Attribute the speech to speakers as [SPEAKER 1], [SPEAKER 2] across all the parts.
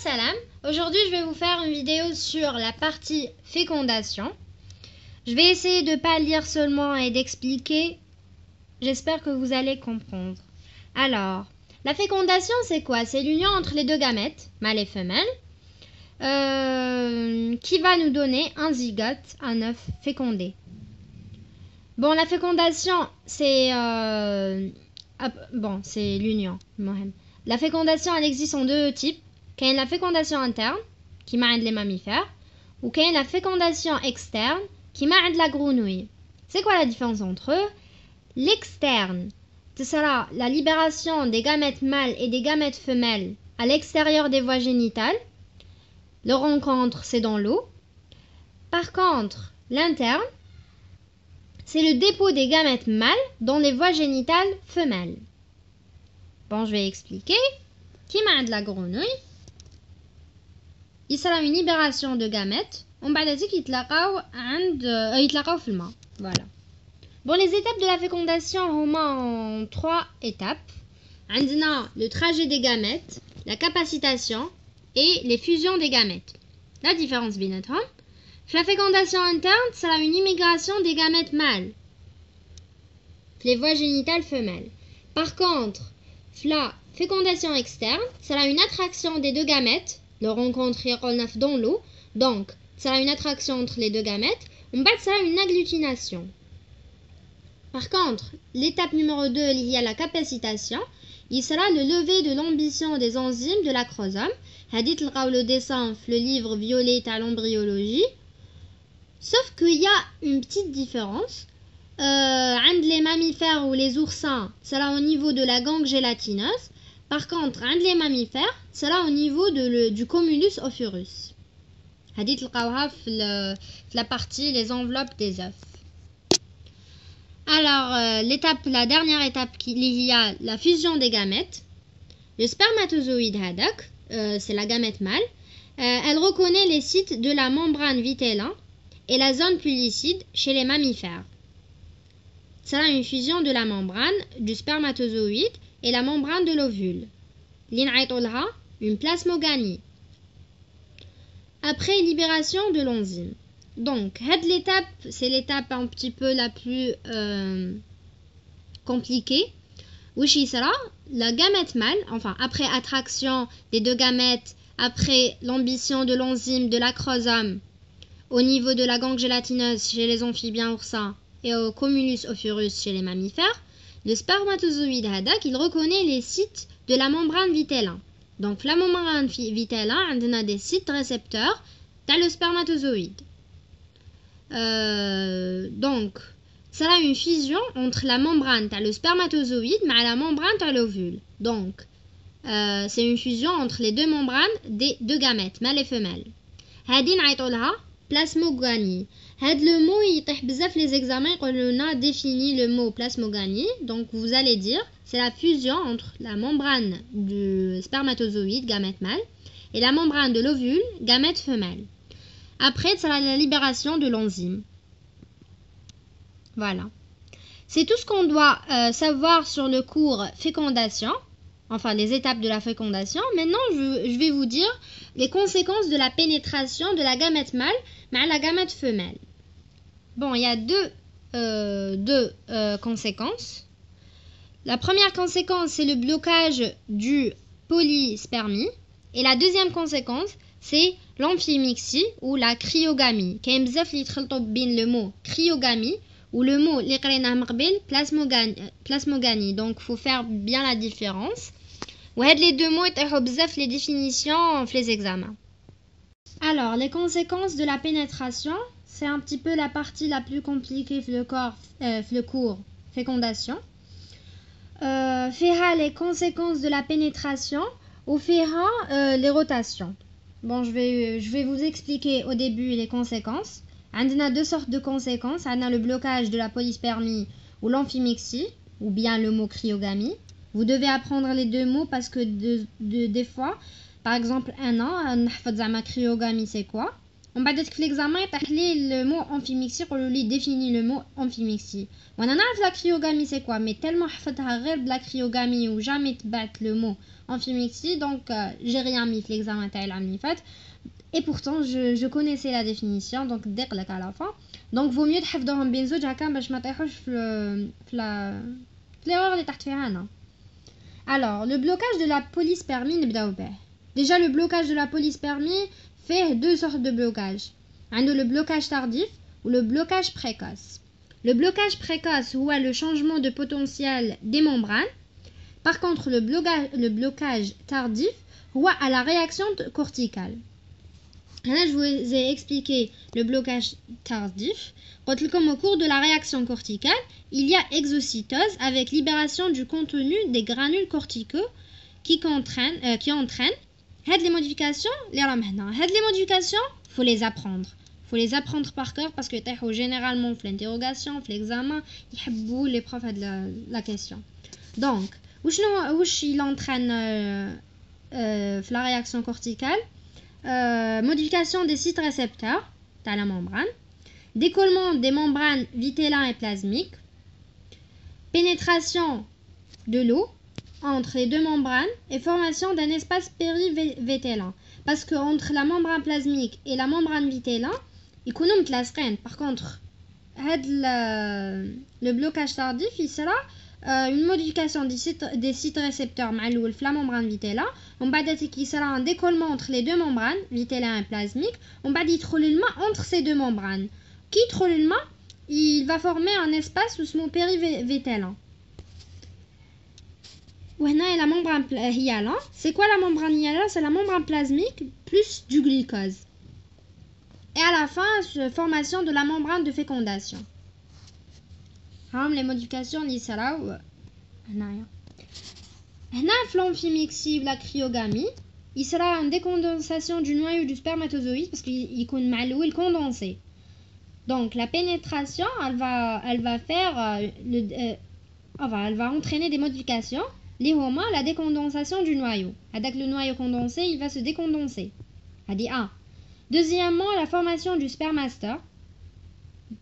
[SPEAKER 1] salam. Aujourd'hui, je vais vous faire une vidéo sur la partie fécondation. Je vais essayer de ne pas lire seulement et d'expliquer. J'espère que vous allez comprendre. Alors, la fécondation, c'est quoi? C'est l'union entre les deux gamètes, mâle et femelle, qui va nous donner un zygote, un œuf fécondé. Bon, la fécondation, c'est c'est l'union. La fécondation, elle existe en deux types. Qu'il y a la fécondation interne, qui m'a les mammifères, ou qu'il y a la fécondation externe, qui m'a la grenouille. C'est quoi la différence entre eux? L'externe, ce sera la libération des gamètes mâles et des gamètes femelles à l'extérieur des voies génitales. Le rencontre, c'est dans l'eau. Par contre, l'interne, c'est le dépôt des gamètes mâles dans les voies génitales femelles. Bon, je vais expliquer. Qui m'a de la grenouille? Il sera une libération de gamètes. On va dire qu'ils يتلاقاو في الماء. Voilà. Bon, les étapes de la fécondation ont 3 étapes. عندنا le trajet des gamètes, la capacitation et les fusions des gamètes. La différence بيناتهم. La fécondation interne sera une immigration des gamètes mâles. Les voies génitales femelles. Par contre, la fécondation externe sera une attraction des deux gamètes. Le rencontre dans l'eau. Donc, ça sera une attraction entre les deux gamètes. En bas, ça sera une agglutination. Par contre, l'étape numéro 2, il y a la capacitation. Il sera le lever de l'ambition des enzymes de l'acrosome. Hadith le dessin, le livre violet à l'embryologie. Sauf qu'il y a une petite différence. Entre les mammifères ou les oursins, ça sera au niveau de la gangue gélatineuse. Par contre, entre les mammifères, c'est là au niveau du cumulus ophurus. Hadith la partie, les enveloppes des œufs. Alors, la dernière étape, il y a la fusion des gamètes. Le spermatozoïde hadak, c'est la gamète mâle. Elle reconnaît les sites de la membrane vitellin et la zone pullicide chez les mammifères. C'est là une fusion de la membrane du spermatozoïde et la membrane de l'ovule. Une plasmoganie. Après libération de l'enzyme. Donc, cette étape, c'est l'étape un petit peu la plus compliquée. Où sera la gamète mâle, enfin après attraction des deux gamètes, après l'ambition de l'enzyme de l'acrosome au niveau de la gangue gélatineuse chez les amphibiens oursins et au cumulus ophurus chez les mammifères, le spermatozoïde hadak, il reconnaît les sites de la membrane vitellin. Donc, la membrane vitellin, on a des sites récepteurs dans le spermatozoïde. Donc, ça a une fusion entre la membrane le spermatozoïde et la membrane l'ovule. Donc, c'est une fusion entre les deux membranes des deux gamètes, mâles et femelles. Hadin aïtolha plasmoganie. Le mot il بزاف les examens on a défini le mot plasmoganie. Donc vous allez dire c'est la fusion entre la membrane du spermatozoïde gamète mâle et la membrane de l'ovule gamète femelle. Après c'est la libération de l'enzyme. Voilà. C'est tout ce qu'on doit savoir sur le cours fécondation. Enfin, les étapes de la fécondation. Maintenant, je vais vous dire les conséquences de la pénétration de la gamète mâle mais la gamète femelle. Bon, il y a deux conséquences. La première conséquence, c'est le blocage du polyspermie. Et la deuxième conséquence, c'est l'amphimixie ou la cryogamie. Quand le mot cryogamie ou le mot plasmoganie. Donc, il faut faire bien la différence. Les deux mots sont les définitions les examens. Alors, les conséquences de la pénétration, c'est un petit peu la partie la plus compliquée le cours fécondation. Fera les conséquences de la pénétration ou fera les rotations. Bon, je vais vous expliquer au début les conséquences. On a deux sortes de conséquences. On a le blocage de la polyspermie ou l'amphimixie, ou bien le mot cryogamie. Vous devez apprendre les deux mots parce que des fois, par exemple, un an, cryogamie c'est quoi? ومن بعد في l'examen يطيح لي le mot amphimixie يقولوا لي définit le mot amphimixie وانا نعرف لا cryogamie c'est quoi mais tellement حفظتها غير بلا cryogamie و jamais تبعت le mot amphimixie donc j'ai rien mis في l'examen تاع العام اللي فات et pourtant je connaissais la définition donc دق لك à la fin donc vaut mieux تحفظوهم بين زوج هكا باش ما طيحوش في l'erreur اللي طحت فيها انا. Alors le blocage de la police permis نبداو به. Déjà le blocage de la police permis fait deux sortes de blocage. Le blocage tardif ou le blocage précoce. Le blocage précoce ou le changement de potentiel des membranes. Par contre le blocage tardif ou à la réaction corticale. Là, je vous ai expliqué le blocage tardif. Comme au cours de la réaction corticale, il y a exocytose avec libération du contenu des granules corticaux qui entraînent les modifications. Les modifications, faut les apprendre. Faut les apprendre par cœur parce que généralement, l'interrogation, l'examen, les profs de la question. Donc, où il entraîne la réaction corticale? Modification des sites récepteurs dans la membrane, décollement des membranes vitellin et plasmiques, pénétration de l'eau entre les deux membranes et formation d'un espace périvétellin. Parce que entre la membrane plasmique et la membrane vitellin, il y a متلاصقين. Par contre, le blocage tardif, il sera une modification des sites récepteurs معلول في la membrane vitellin. On va dire qu'il sera un décollement entre les deux membranes, vitellin et plasmique. On va dire le entre ces deux membranes. Qui trouve le il va former un espace sous mon périvétellin. La membrane hyalin. C'est quoi la membrane hyalin? C'est la membrane plasmique plus du glucose. Et à la fin, formation de la membrane de fécondation. Les modifications l'isara ou l'amphimixie, la cryogamie, il sera une décondensation du noyau du spermatozoïde parce qu'il est condensé. Donc la pénétration, elle va faire elle va entraîner des modifications. La décondensation du noyau. Avec le noyau condensé, il va se décondenser. Deuxièmement, la formation du spermaster.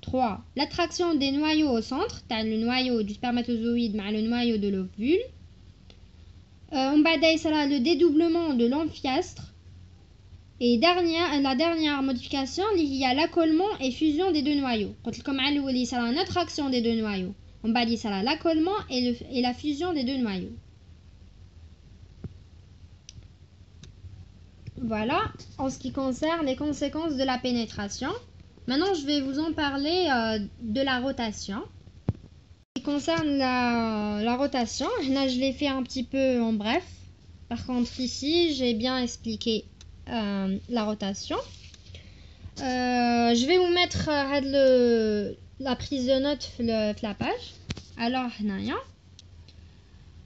[SPEAKER 1] 3. L'attraction des noyaux au centre, le noyau du spermatozoïde avec le noyau de l'ovule. Il sera le dédoublement de l'amphastre. Et la dernière modification, il y a l'accolement et fusion des deux noyaux. Comme il sera une attraction des deux noyaux. On va dire ça l'accolement et la fusion des deux noyaux. Voilà, en ce qui concerne les conséquences de la pénétration. Maintenant, je vais vous en parler de la rotation. En ce qui concerne la rotation, là, je l'ai fait un petit peu en bref. Par contre, ici, j'ai bien expliqué la rotation. Je vais vous mettre la prise de notes sur la page. Alors,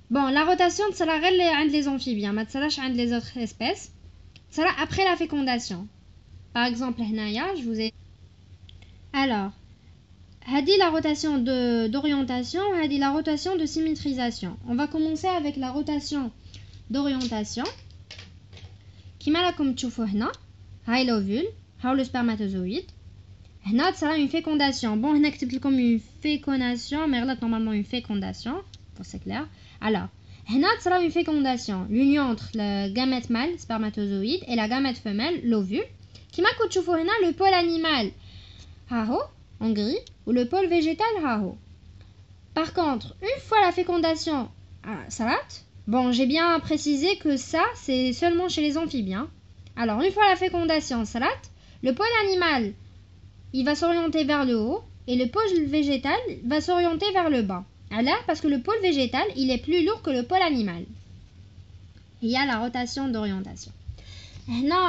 [SPEAKER 1] bon, la rotation sera عند les amphibiens, ما تصراش عند les autres espèces. Sera après la fécondation. Par exemple, je vous ai. Alors, hadi la rotation d'orientation, hadi la rotation de symétrisation. On va commencer avec la rotation d'orientation. Qui m'a comme تشوفوا هنا, هاي l'ovule, هاو le spermatozoïde. هنا sera une fécondation. Bon, هنا كتبت لكم une fécondation, mais là normalement une fécondation, pour c'est clair. Alors, هنا sera une fécondation, l'union entre le gamète mâle, spermatozoïde, et la gamète femelle, l'ovule. Qui m'a comme تشوفوا هنا le pôle animal, haho, en gris, ou le pôle végétal, haho. Par contre, une fois la fécondation, salat. Bon, j'ai bien précisé que ça, c'est seulement chez les amphibiens. Alors, une fois la fécondation, salat, le pôle animal, il va s'orienter vers le haut et le pôle végétal va s'orienter vers le bas. Alors, parce que le pôle végétal, il est plus lourd que le pôle animal. Il y a la rotation d'orientation. Là,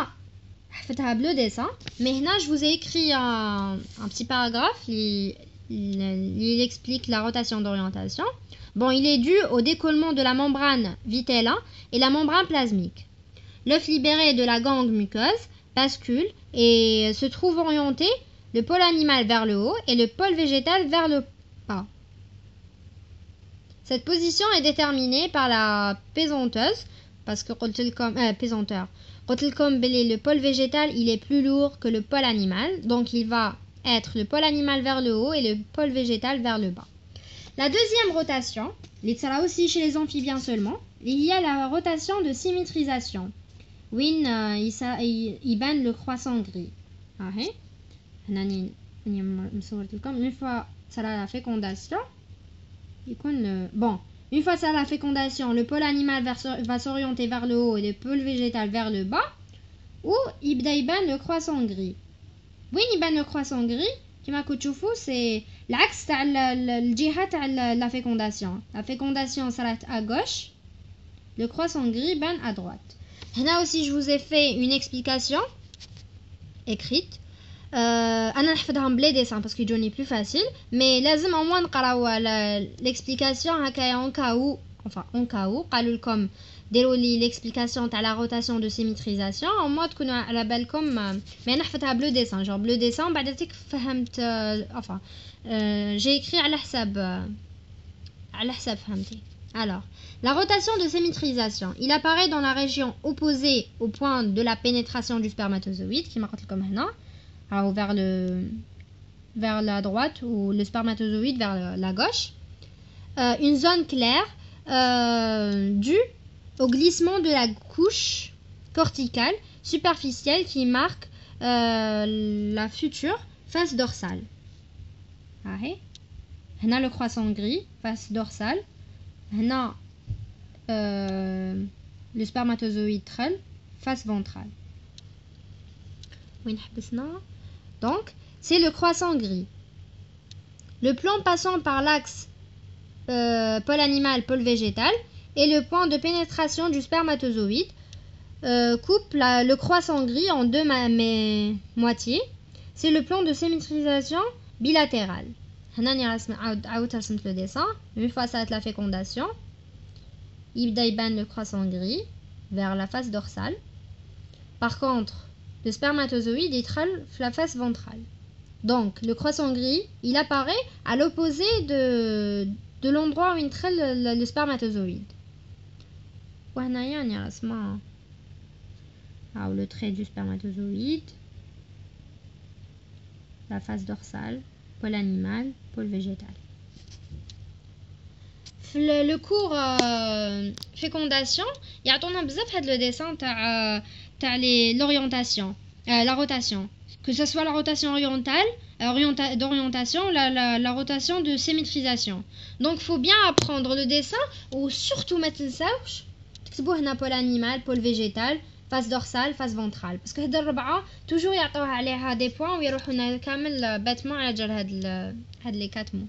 [SPEAKER 1] je fais un bleu dessin, mais là, je vous ai écrit un petit paragraphe. Il explique la rotation d'orientation. Bon, il est dû au décollement de la membrane vitellin et la membrane plasmique. L'œuf libéré de la gangue muqueuse bascule et se trouve orienté le pôle animal vers le haut et le pôle végétal vers le bas. Cette position est déterminée par la pesanteuse, parce que pesanteur. Le pôle végétal, il est plus lourd que le pôle animal. Donc, il va être le pôle animal vers le haut et le pôle végétal vers le bas. La deuxième rotation, il sera aussi chez les amphibiens seulement. Il y a la rotation de symétrisation. Win, il banne le croissant gris. Une fois ça la fécondation, une fois ça la fécondation, le pôle animal va s'orienter vers le haut et le pôle végétal vers le bas. Ou il banne le croissant gris. وين يبان le croissant gris كما كتشوفوا c'est العكس تاع الجهه تاع la fécondation. La fécondation صارت à gauche, le croissant gris بان à droite. هنا aussi je vous ai fait une explication écrite. انا نحفظها بلا dessin parce que يجوني plus facile, mais لازم au moins نقراو l'explication هكايا en cas où, enfin en cas où قالوا لكم ديروا لي l'explication تاع la rotation de symétrisation au moins تكونوا على بالكم. mais نحفظها بلو ديسان genre بلو ديسان بعدتك فهمت enfin j'ai écrit على حساب فهمتي. Alors, la rotation de symétrisation, il apparaît dans la région opposée au point de la pénétration du spermatozoïde qui marque comme هنا. Alors vers la droite ou le spermatozoïde vers la gauche. Une zone claire due au glissement de la couche corticale superficielle qui marque la future face dorsale. On a le croissant gris, face dorsale. On a le spermatozoïde trêle, face ventrale. Donc, c'est le croissant gris. Le plan passant par l'axe pôle animal, pôle végétal, et le point de pénétration du spermatozoïde coupe le croissant gris en deux moitiés. C'est le plan de symétrisation bilatéral. Le dessin. Une fois ça la fécondation, il banne le croissant gris vers la face dorsale. Par contre, le spermatozoïde est la face ventrale. Donc, le croissant gris, il apparaît à l'opposé de l'endroit où il traîne le spermatozoïde. Le trait du spermatozoïde, la face dorsale, pôle animal, pôle végétal. Le cours fécondation, il y a le dessin l'orientation, la rotation. Que ce soit la rotation d'orientation, la rotation de symétrisation. Donc, il faut bien apprendre le dessin ou surtout mettre le sauche. Pôle animal, pôle végétal, face dorsale, face ventrale. Parce que toujours il y a des points où il y a bêtement à les 4 mots.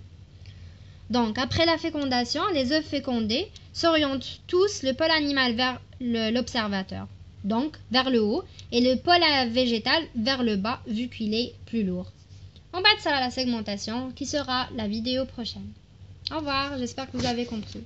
[SPEAKER 1] Donc, après la fécondation, les œufs fécondés s'orientent tous le pôle animal vers l'observateur, donc vers le haut, et le pôle végétal vers le bas, vu qu'il est plus lourd. En bas de ça, la segmentation, qui sera la vidéo prochaine. Au revoir, j'espère que vous avez compris.